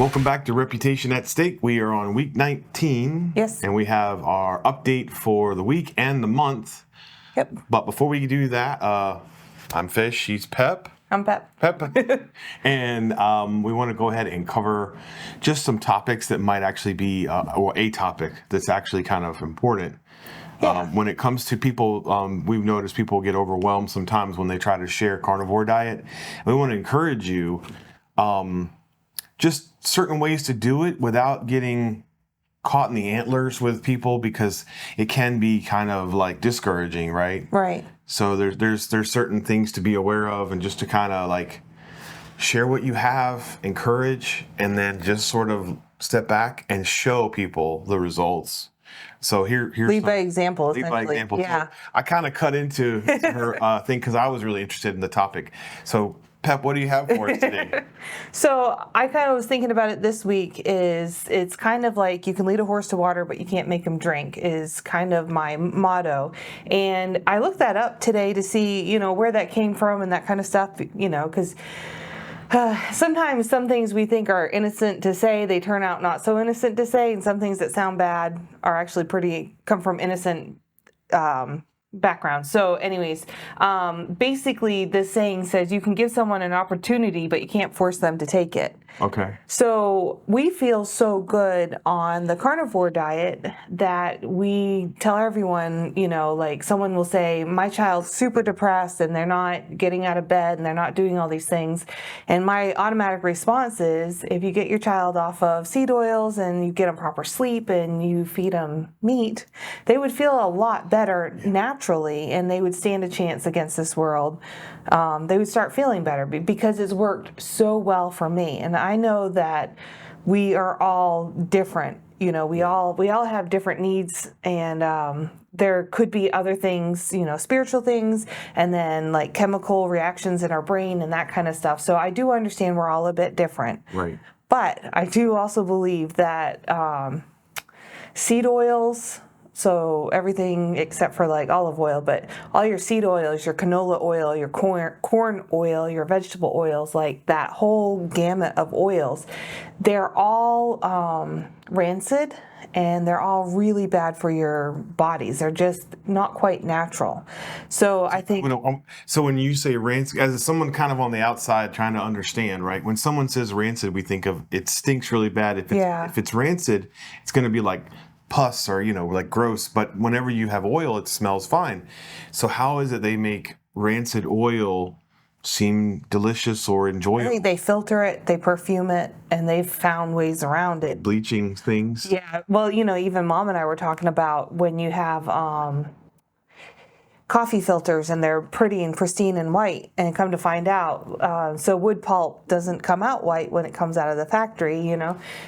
Welcome back to Reputation at Stake. We are on week 19. Yes. And we have our update for the week and the month. Yep. But before we do that, I'm Fish. She's Pep. I'm Pep. And we want to go ahead and cover just some topics that might actually be, or a topic that's actually kind of important. Yeah. When it comes to people, we've noticed people get overwhelmed sometimes when they try to share carnivore diet. And we want to encourage you just certain ways to do it without getting caught in the antlers with people, because it can be kind of like discouraging, right? Right. So there's certain things to be aware of, and just to kind of like share what you have, encourage, and then just sort of step back and show people the results. So here's lead by example. Lead by example. Yeah. So I kind of cut into her thing because I was really interested in the topic. So Pep, what do you have for us today? So I kind of was thinking about it this week. It's kind of like you can lead a horse to water, but you can't make him drink, is kind of my motto. And I looked that up today to see, where that came from and that kind of stuff, because sometimes some things we think are innocent to say, they turn out not so innocent to say, and some things that sound bad are actually come from innocent background. So anyways, basically this saying says you can give someone an opportunity, but you can't force them to take it. Okay. So we feel so good on the carnivore diet that we tell everyone, like someone will say, my child's super depressed and they're not getting out of bed and they're not doing all these things. And my automatic response is, if you get your child off of seed oils and you get them proper sleep and you feed them meat, they would feel a lot better naturally, and they would stand a chance against this world. They would start feeling better because it's worked so well for me. And I know that we are all different. We all have different needs, and there could be other things, spiritual things, and then like chemical reactions in our brain and that kind of stuff. So I do understand we're all a bit different. Right. But I do also believe that seed oils, so everything except for like olive oil, but all your seed oils, your canola oil, your corn oil, your vegetable oils, like that whole gamut of oils, they're all rancid, and they're all really bad for your bodies. They're just not quite natural. So I think... So when you say rancid, as someone kind of on the outside trying to understand, right? When someone says rancid, we think of it stinks really bad. If it's rancid, it's going to be like pus or, like gross. But whenever you have oil, it smells fine. So how is it they make rancid oil seem delicious or enjoyable? I think they filter it, they perfume it, and they've found ways around it. Bleaching things? Yeah. Well, even Mom and I were talking about when you have coffee filters and they're pretty and pristine and white, and come to find out, so wood pulp doesn't come out white when it comes out of the factory,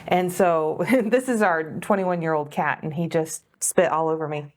And so this is our 21-year-old cat, and he just spit all over me.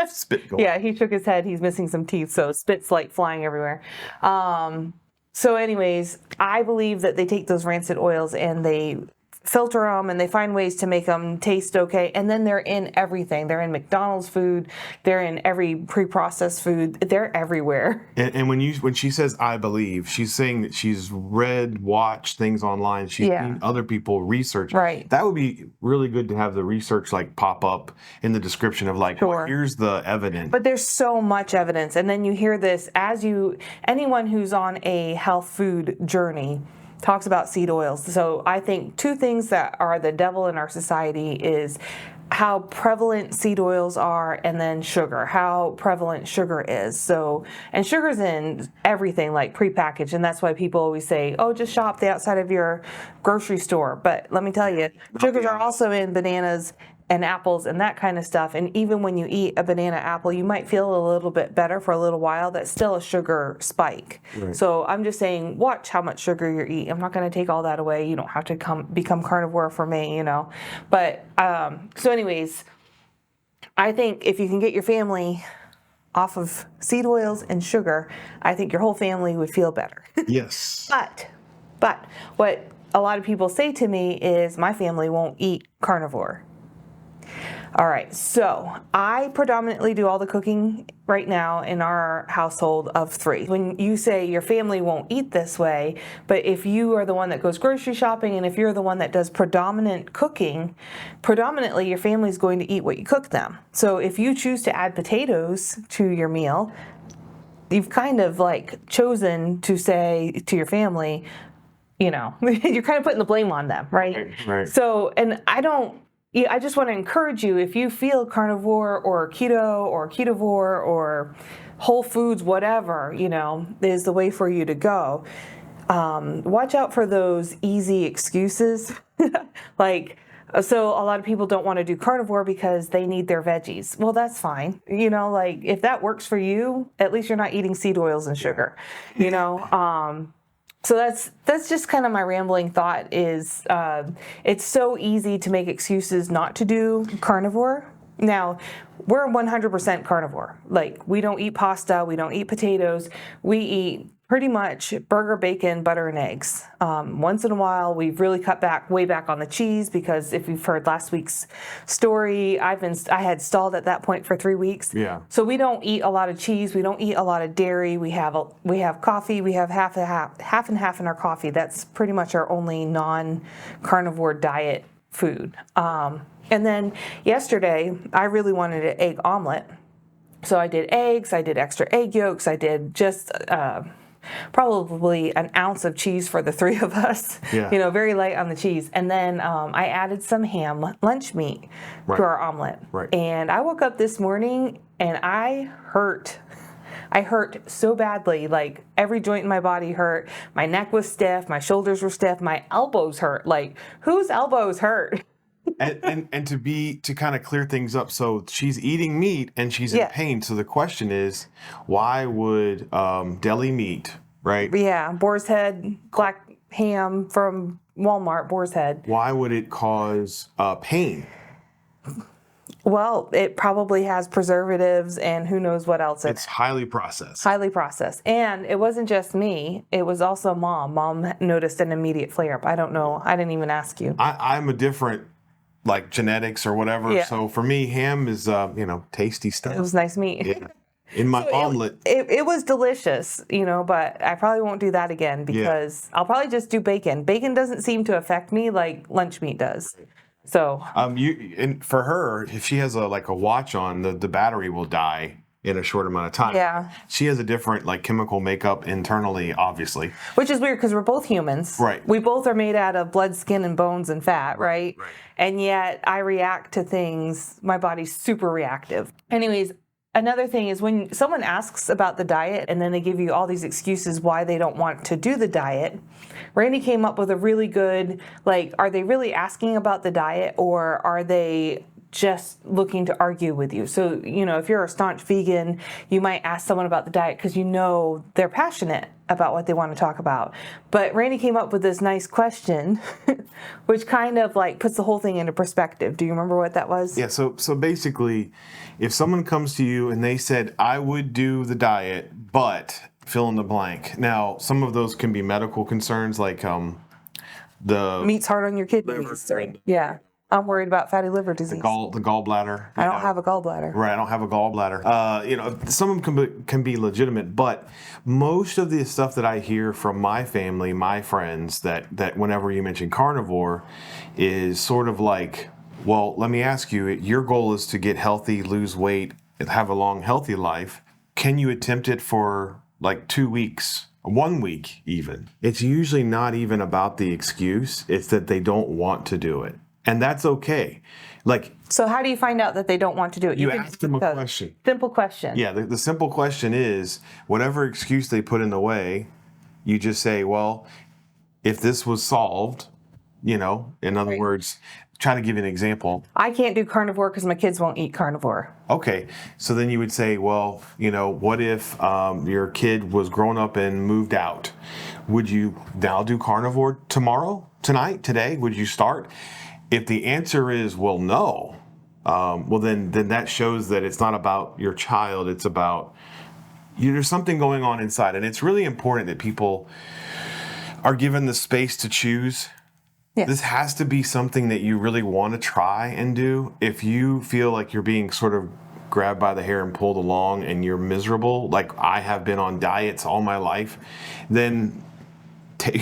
Spit going. Yeah, he shook his head. He's missing some teeth, so spit's like flying everywhere. So anyways, I believe that they take those rancid oils and they filter them, and they find ways to make them taste okay. And then they're in everything. They're in McDonald's food. They're in every pre-processed food. They're everywhere. And when she says "I believe," she's saying that she's watched things online. She's seen other people research. Right. That would be really good to have the research like pop up in the description of like, Sure. well, here's the evidence. But there's so much evidence. And then you hear this anyone who's on a health food journey talks about seed oils. So I think two things that are the devil in our society is how prevalent seed oils are, and then sugar, how prevalent sugar is. So, and sugar's in everything, like prepackaged, and that's why people always say, oh, just shop the outside of your grocery store. But let me tell you, sugars are also in bananas and apples and that kind of stuff. And even when you eat a banana apple, you might feel a little bit better for a little while. That's still a sugar spike. Right. So I'm just saying, watch how much sugar you're eating. I'm not going to take all that away. You don't have to become carnivore for me, But so anyways, I think if you can get your family off of seed oils and sugar, I think your whole family would feel better. Yes. But what a lot of people say to me is, my family won't eat carnivore. All right, so I predominantly do all the cooking right now in our household of 3. When you say your family won't eat this way, but if you are the one that goes grocery shopping and if you're the one that does predominant cooking, predominantly your family's going to eat what you cook them. So if you choose to add potatoes to your meal, you've kind of like chosen to say to your family, you're kind of putting the blame on them, right? Right. So, and I just want to encourage you, if you feel carnivore or keto or ketovore or whole foods, whatever, is the way for you to go. Watch out for those easy excuses. So a lot of people don't want to do carnivore because they need their veggies. Well, that's fine. If that works for you, at least you're not eating seed oils and sugar, So that's just kind of my rambling thought is it's so easy to make excuses not to do carnivore. Now, we're 100% carnivore. We don't eat pasta, we don't eat potatoes, we eat pretty much burger, bacon, butter, and eggs. Once in a while, we've really cut way back on the cheese because if you've heard last week's story, I had stalled at that point for 3 weeks. Yeah. So we don't eat a lot of cheese. We don't eat a lot of dairy. We have coffee. We have half and half in our coffee. That's pretty much our only non-carnivore diet food. And then yesterday, I really wanted an egg omelet. So I did eggs. I did extra egg yolks. I did just probably an ounce of cheese for the 3 of us, very light on the cheese. And then I added some ham lunch meat to our omelet. Right. And I woke up this morning and I hurt so badly. Every joint in my body hurt. My neck was stiff. My shoulders were stiff. My elbows hurt. Whose elbows hurt? and to kind of clear things up, so she's eating meat and she's in pain. So the question is, why would deli meat, right? Yeah, boar's head, black ham from Walmart, boar's head. Why would it cause pain? Well, it probably has preservatives and who knows what else. It's highly processed. Highly processed. And it wasn't just me. It was also Mom. Mom noticed an immediate flare-up. I don't know. I didn't even ask you. I'm a different, genetics or whatever. Yeah. So for me, ham is, tasty stuff. It was nice meat. Yeah. In my omelet. It was delicious, but I probably won't do that again because I'll probably just do bacon. Bacon doesn't seem to affect me like lunch meat does. So and for her, if she has a watch on, the battery will die in a short amount of time. Yeah. She has a different chemical makeup internally, obviously. Which is weird because we're both humans. Right. We both are made out of blood, skin, and bones and fat, right? Right. And yet I react to things. My body's super reactive. Anyways, another thing is when someone asks about the diet and then they give you all these excuses why they don't want to do the diet, Randy came up with a really good, are they really asking about the diet or are they just looking to argue with you? So, if you're a staunch vegan, you might ask someone about the diet because they're passionate about what they want to talk about. But Randy came up with this nice question, which kind of puts the whole thing into perspective. Do you remember what that was? Yeah, so basically, if someone comes to you and they said, I would do the diet, but fill in the blank. Now, some of those can be medical concerns the meat's hard on your kidneys. Yeah. I'm worried about fatty liver disease. The gallbladder. I don't have a gallbladder. Right, I don't have a gallbladder. Some of them can be legitimate, but most of the stuff that I hear from my family, my friends, that whenever you mention carnivore, is sort of well, let me ask you, your goal is to get healthy, lose weight, and have a long, healthy life. Can you attempt it for 2 weeks? 1 week even. It's usually not even about the excuse. It's that they don't want to do it. And that's okay. So how do you find out that they don't want to do it? You ask them a question. Simple question. Yeah, the simple question is, whatever excuse they put in the way, you just say, well, if this was solved, in other words, try to give you an example. I can't do carnivore because my kids won't eat carnivore. Okay, so then you would say, well, what if your kid was grown up and moved out? Would you now do carnivore tonight, today? Would you start? If the answer is, well, no, then that shows that it's not about your child. It's about, there's something going on inside. And it's really important that people are given the space to choose Yes. This has to be something that you really want to try and do. If you feel like you're being sort of grabbed by the hair and pulled along and you're miserable, like I have been on diets all my life, then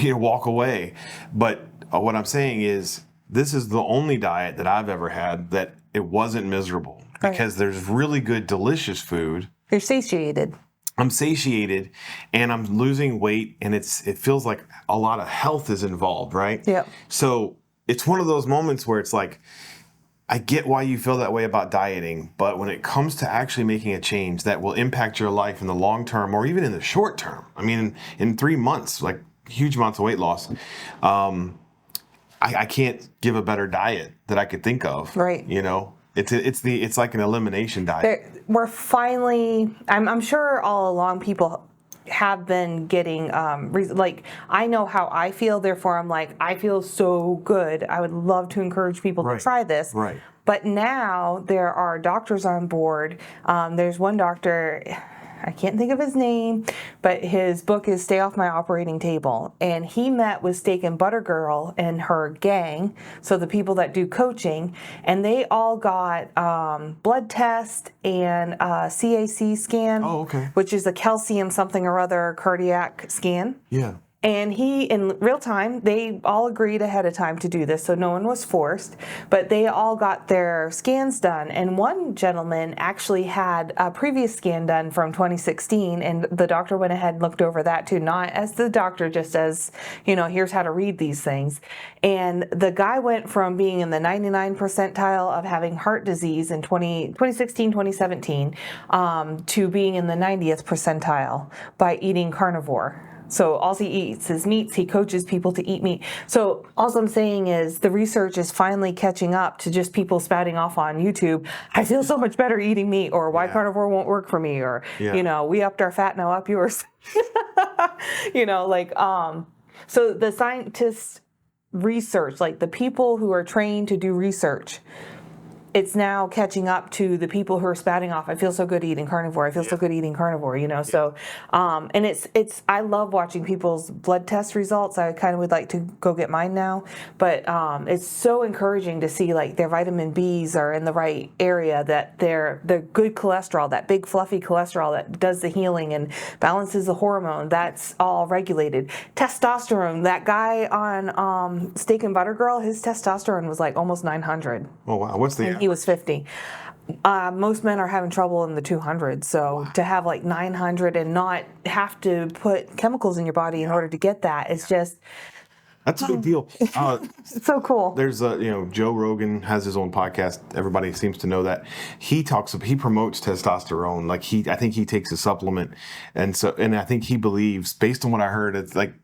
walk away. But what I'm saying is, this is the only diet that I've ever had that it wasn't miserable, because there's really good, delicious food. You're satiated. I'm satiated, and I'm losing weight, and it feels like a lot of health is involved, right? Yeah. So it's one of those moments where it's like, I get why you feel that way about dieting, but when it comes to actually making a change that will impact your life in the long term, or even in the short term, I mean, in 3 months, like huge amounts of weight loss, I can't give a better diet that I could think of. Right. It's like an elimination diet. We're finally, I'm sure all along people have been getting, like, I know how I feel, therefore I'm like, I feel so good. I would love to encourage people to try this. Right. But now there are doctors on board. There's one doctor, I can't think of his name, but his book is Stay Off My Operating Table. And he met with Steak and Butter Girl and her gang, so the people that do coaching, and they all got blood test and CAC scan, which is a calcium something or other cardiac scan. Yeah. And in real time, they all agreed ahead of time to do this, so no one was forced, but they all got their scans done. And one gentleman actually had a previous scan done from 2016, and the doctor went ahead and looked over that too, not as the doctor, just as, here's how to read these things. And the guy went from being in the 99 percentile of having heart disease in 2016, 2017, to being in the 90th percentile by eating carnivore. So all he eats is meats. He coaches people to eat meat. So all I'm saying is the research is finally catching up to just people spouting off on YouTube, I feel so much better eating meat, or why carnivore won't work for me, or, we upped our fat, now up yours. So the scientists research, like the people who are trained to do research, it's now catching up to the people who are spouting off, I feel so good eating carnivore. I feel so good eating carnivore, So, and it's, I love watching people's blood test results. I kind of would like to go get mine now, but it's so encouraging to see like their vitamin Bs are in the right area, that they're good cholesterol, that big fluffy cholesterol that does the healing and balances the hormone, that's all regulated. Testosterone, that guy on Steak and Butter Girl, his testosterone was like almost 900. Oh, wow. What's the He was 50. Most men are having trouble in the 200s. So to have like 900 and not have to put chemicals in your body in order to get that, it's just... That's a big deal. It's so cool. There's Joe Rogan has his own podcast. Everybody seems to know that. He promotes testosterone. Like I think he takes a supplement, and I think he believes, based on what I heard,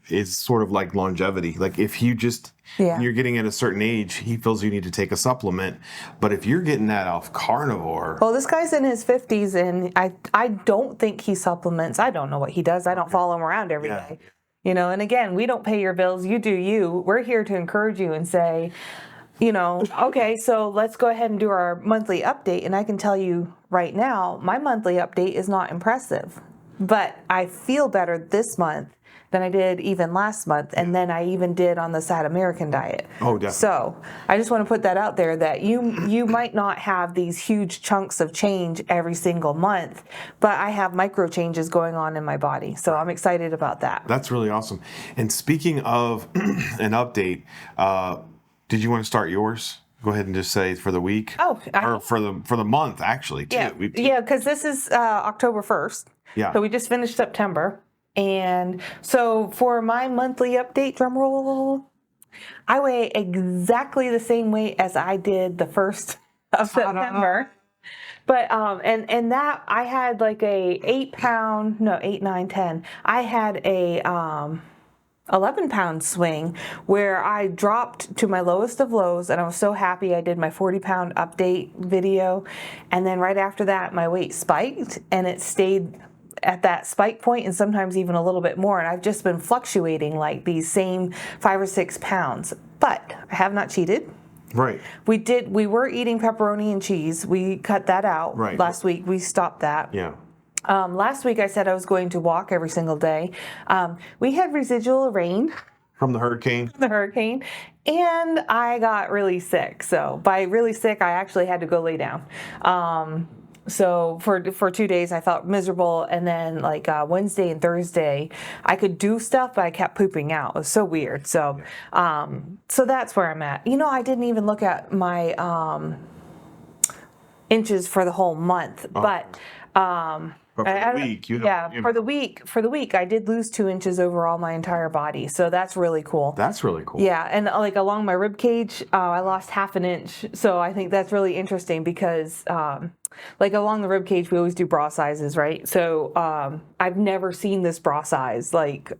it's sort of like longevity. Like if you just you're getting at a certain age, he feels you need to take a supplement. But if you're getting that off carnivore, well, this guy's in his 50s, and I don't think he supplements. I don't know what he does. I don't follow him around every day. And again, we don't pay your bills. You do you. We're here to encourage you and say, okay, so let's go ahead and do our monthly update. And I can tell you right now, my monthly update is not impressive, but I feel better this month than I did even last month, and then I even did on the Sad American diet. Oh, definitely. So I just want to put that out there, that you might not have these huge chunks of change every single month, but I have micro changes going on in my body. So I'm excited about that. That's really awesome. And speaking of an update, did you want to start yours? Go ahead and just say for the week. Oh, or for the month, actually, too. Yeah, because this is October 1st. Yeah. So we just finished September. And so for my monthly update, drum roll, I weigh exactly the same weight as I did the 1st of September. But, and that I had like a 8, 9, 10. I had a 11-pound swing where I dropped to my lowest of lows, and I was so happy. I did my 40-pound update video. And then right after that, my weight spiked, and it stayed at that spike point, and sometimes even a little bit more. And I've just been fluctuating like these same 5 or 6 pounds, but I have not cheated. Right. We were eating pepperoni and cheese. We cut that out last week. We stopped that. Yeah. Last week I said I was going to walk every single day. We had residual rain From the hurricane? The hurricane, and I got really sick. So by really sick, I actually had to go lay down. So for 2 days, I felt miserable, and then like Wednesday and Thursday, I could do stuff, but I kept pooping out. It was so weird. So so that's where I'm at. You know, I didn't even look at my inches for the whole month, but. But for the week, you have, for the week, I did lose 2 inches overall my entire body, so that's really cool. That's really cool. Yeah, and like along my rib cage, I lost 1/2 inch, so I think that's really interesting because, like along the rib cage, we always do bra sizes, right? So I've never seen this bra size like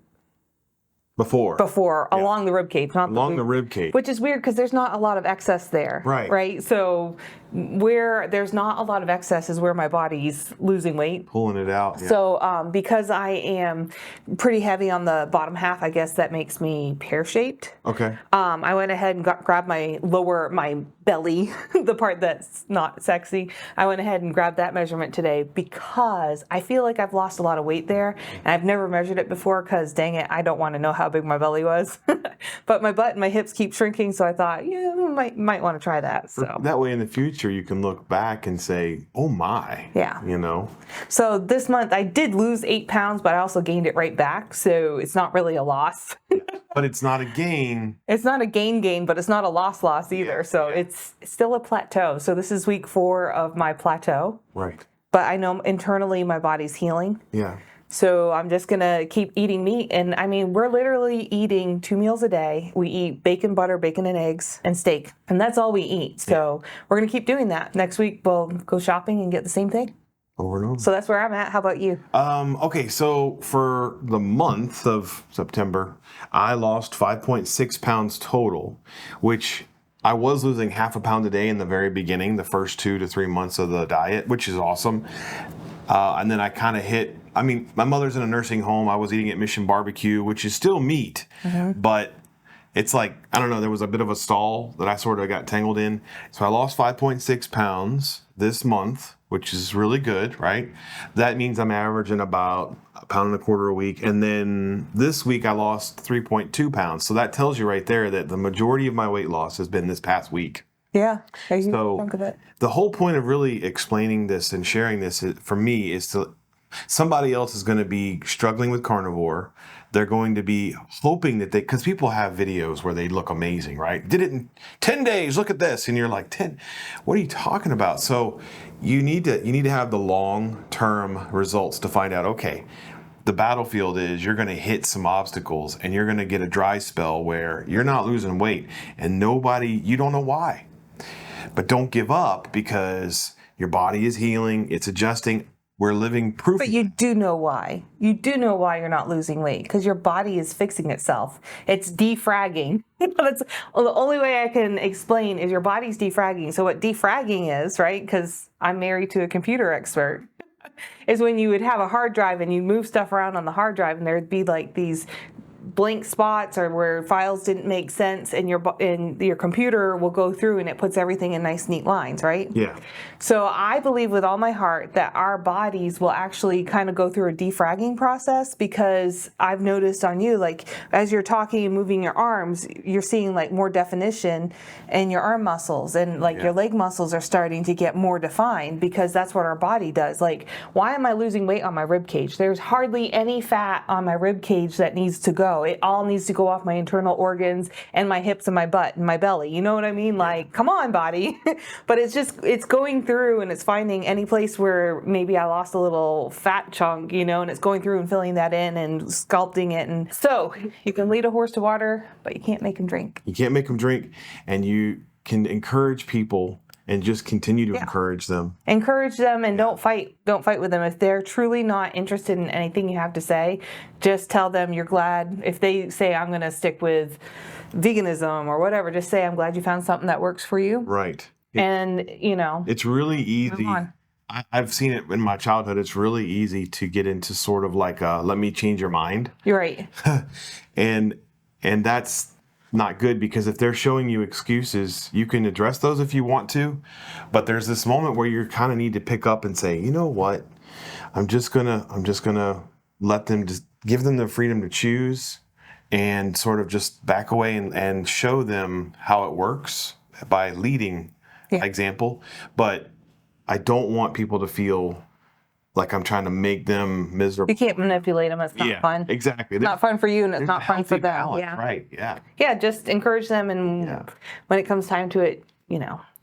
Before along the rib cage, not along the rib cage, which is weird because there's not a lot of excess there, right? So where there's not a lot of excess is where my body's losing weight, pulling it out. Yeah. So because I am pretty heavy on the bottom half, I guess that makes me pear-shaped. Okay. I went ahead and grabbed my belly, the part that's not sexy. I went ahead and grabbed that measurement today because I feel like I've lost a lot of weight there, and I've never measured it before because, dang it, I don't want to know how big my belly was. But my butt and my hips keep shrinking, so I thought, yeah, might want to try that. So that way in the future you can look back and say, oh my. Yeah. You know. So this month I did lose 8 pounds, but I also gained it right back, so it's not really a loss. But it's not a gain. It's not a gain, but it's not a loss either. So it's still a plateau. So this is week 4 of my plateau. Right. But I know internally my body's healing. Yeah. So I'm just going to keep eating meat. And I mean, we're literally eating 2 meals a day. We eat bacon, butter, bacon and eggs, and steak. And that's all we eat. So we're going to keep doing that. Next week, we'll go shopping and get the same thing. Over and over. So that's where I'm at. How about you? Okay, so for the month of September, I lost 5.6 pounds total, which I was losing 1/2 pound a day in the very beginning, the first 2 to 3 months of the diet, which is awesome. And then I kind of hit, I mean, my mother's in a nursing home. I was eating at Mission Barbecue, which is still meat, but it's like, I don't know, there was a bit of a stall that I sort of got tangled in. So I lost 5.6 pounds this month, which is really good, right? That means I'm averaging about 1.25 pounds a week. And then this week I lost 3.2 pounds. So that tells you right there that the majority of my weight loss has been this past week. Yeah, a huge So chunk of it. the whole point of really explaining this and sharing this for me is to, somebody else is going to be struggling with carnivore. They're going to be hoping that because people have videos where they look amazing, right? Did it in 10 days, look at this. And you're like, 10, what are you talking about? So you need to have the long-term results to find out, okay, the battlefield is you're going to hit some obstacles and you're going to get a dry spell where you're not losing weight and you don't know why. But don't give up because your body is healing, it's adjusting. We're living proof. But you do know why. You do know why you're not losing weight because your body is fixing itself. It's defragging. That's the only way I can explain is your body's defragging. So what defragging is, right? Because I'm married to a computer expert, is when you would have a hard drive and you move stuff around on the hard drive and there'd be like these blank spots or where files didn't make sense, and your computer will go through and it puts everything in nice neat lines, right? Yeah. So I believe with all my heart that our bodies will actually kind of go through a defragging process, because I've noticed on you, like as you're talking and moving your arms, you're seeing like more definition in your arm muscles, and like your leg muscles are starting to get more defined, because that's what our body does. Like, why am I losing weight on my rib cage? There's hardly any fat on my rib cage that needs to go. It all needs to go off my internal organs and my hips and my butt and my belly. You know what I mean? Like, come on, body. But it's going through and it's finding any place where maybe I lost a little fat chunk, and it's going through and filling that in and sculpting it. And so you can lead a horse to water, but you can't make him drink. You can't make them drink, and you can encourage people and just continue to encourage them. Encourage them and don't fight with them. If they're truly not interested in anything you have to say, just tell them you're glad. If they say, I'm going to stick with veganism or whatever, just say, I'm glad you found something that works for you. Right. And, it's really easy. Move on. I've seen it in my childhood. It's really easy to get into sort of like let me change your mind. You're right. and that's not good, because if they're showing you excuses, you can address those if you want to, but there's this moment where you kind of need to pick up and say, you know what, I'm just gonna let them, just give them the freedom to choose, and sort of just back away and show them how it works by leading by example. But I don't want people to feel like I'm trying to make them miserable. You can't manipulate them. It's not fun. Exactly. It's not fun for you, and it's not fun for them. Balance, yeah. Right. Yeah. Yeah. Just encourage them, and when it comes time to it,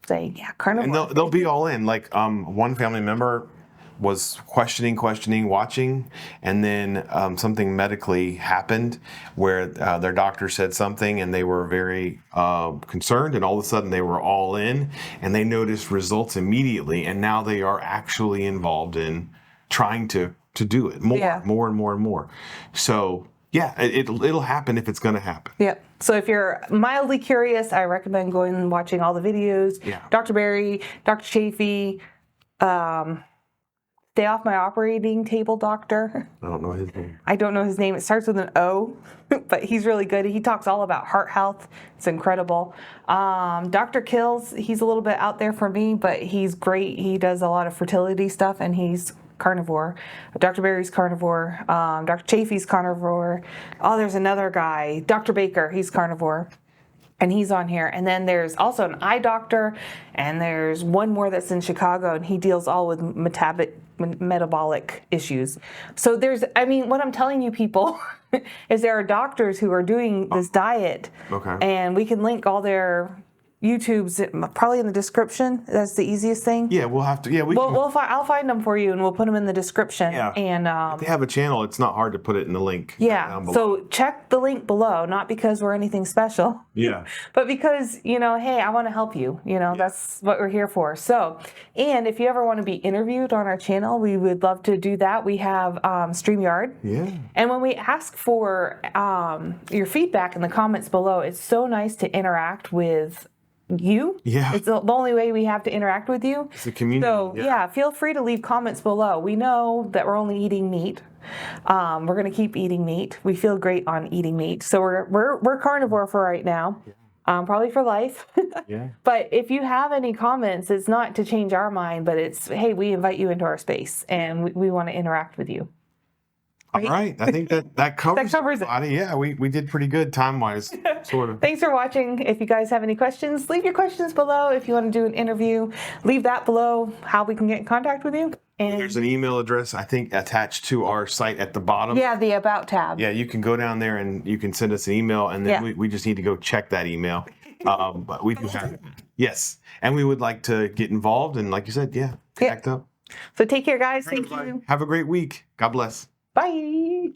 say, carnivore. And they'll be all in. Like one family member was questioning, watching, and then something medically happened where their doctor said something, and they were very concerned, and all of a sudden they were all in, and they noticed results immediately, and now they are actually involved in trying to do it more and more. So it'll happen if it's going to happen. Yep. So if you're mildly curious, I recommend going and watching all the videos. Yeah. Dr. Barry, Dr. Chafee, Stay Off My Operating Table Doctor. I don't know his name. I don't know his name. It starts with an O, but he's really good. He talks all about heart health. It's incredible. Dr. Kills, he's a little bit out there for me, but he's great. He does a lot of fertility stuff, and he's carnivore. Dr. Barry's carnivore. Dr. Chafee's carnivore. Oh, there's another guy, Dr. Baker. He's carnivore, and he's on here. And then there's also an eye doctor, and there's one more that's in Chicago, and he deals all with metabolic issues. So what I'm telling you, people, is there are doctors who are doing this diet, and we can link all their YouTube's probably in the description. That's the easiest thing. Yeah, we'll have to. Yeah, I'll find them for you, and we'll put them in the description. Yeah. And if they have a channel, it's not hard to put it in the link. Yeah. Down below. So check the link below, not because we're anything special. Yeah. But because hey, I want to help you. That's what we're here for. So, and if you ever want to be interviewed on our channel, we would love to do that. We have StreamYard. Yeah. And when we ask for your feedback in the comments below, it's so nice to interact with you. Yeah. It's the only way we have to interact with you. It's the community. So feel free to leave comments below. We know that we're only eating meat. We're going to keep eating meat. We feel great on eating meat. So we're carnivore for right now. Probably for life. Yeah. But if you have any comments, it's not to change our mind, but it's, hey, we invite you into our space, and we want to interact with you. Right? All right. I think that covers it. Yeah, we did pretty good time-wise, sort of. Thanks for watching. If you guys have any questions, leave your questions below. If you want to do an interview, leave that below, how we can get in contact with you. And there's an email address, I think, attached to our site at the bottom. Yeah, the About tab. Yeah, you can go down there and you can send us an email, and then we just need to go check that email. But we do have it. Yes. And we would like to get involved, and like you said, connect up. So take care, guys. Thank you. Have a great week. God bless. Bye.